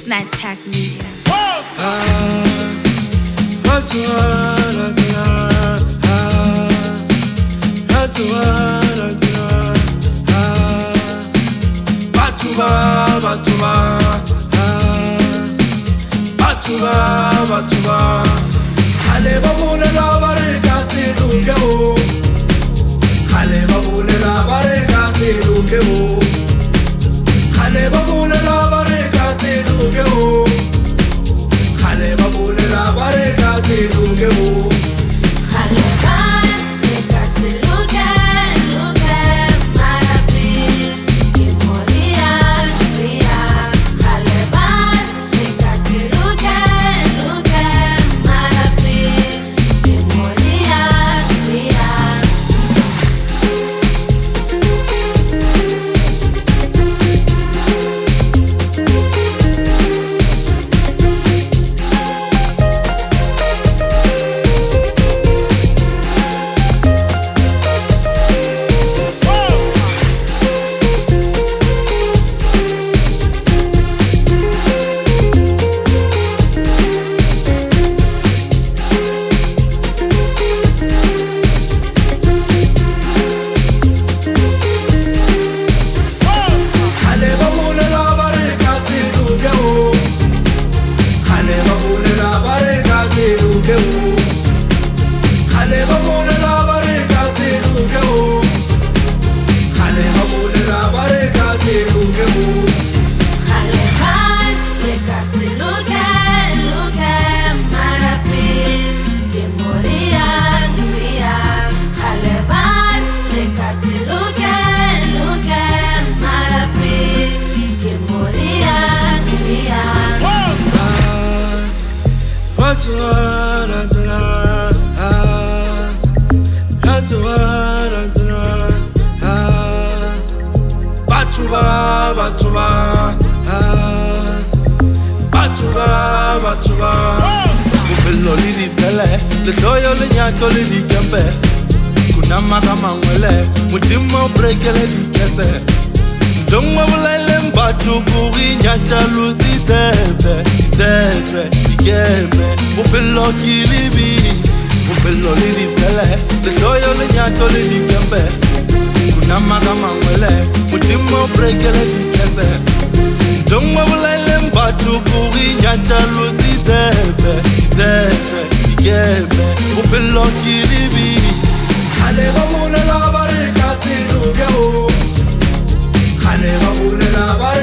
Snack Media. Batuba Khale babule la bareka se duke ho Khale babule la bareka se duke ho Khale babule la bareka se duke ho Khale babule la bareka se duke ho Khale bareka se duke marapil que moría ria Khale bareka se duke marapil que moría ria Batuba Bufelo lili tele Le toyo le nyato le di kembe Kuna makama mwele Mutimo brekele di kese Ndongwa mulele mbatu kuri nyacha lusi tebe Tebe, ikeme Bufelo kilibi Bufelo lili tele Le toyo le nyato le di kembe Kuna makama mwele Mutimo brekele di kese Ndongwa mulele mbatu kuri nyacha lusi tebe Tebe, ikeme Bufelo kilibi Khale babule la bareka se duke ho Khale babule la bareka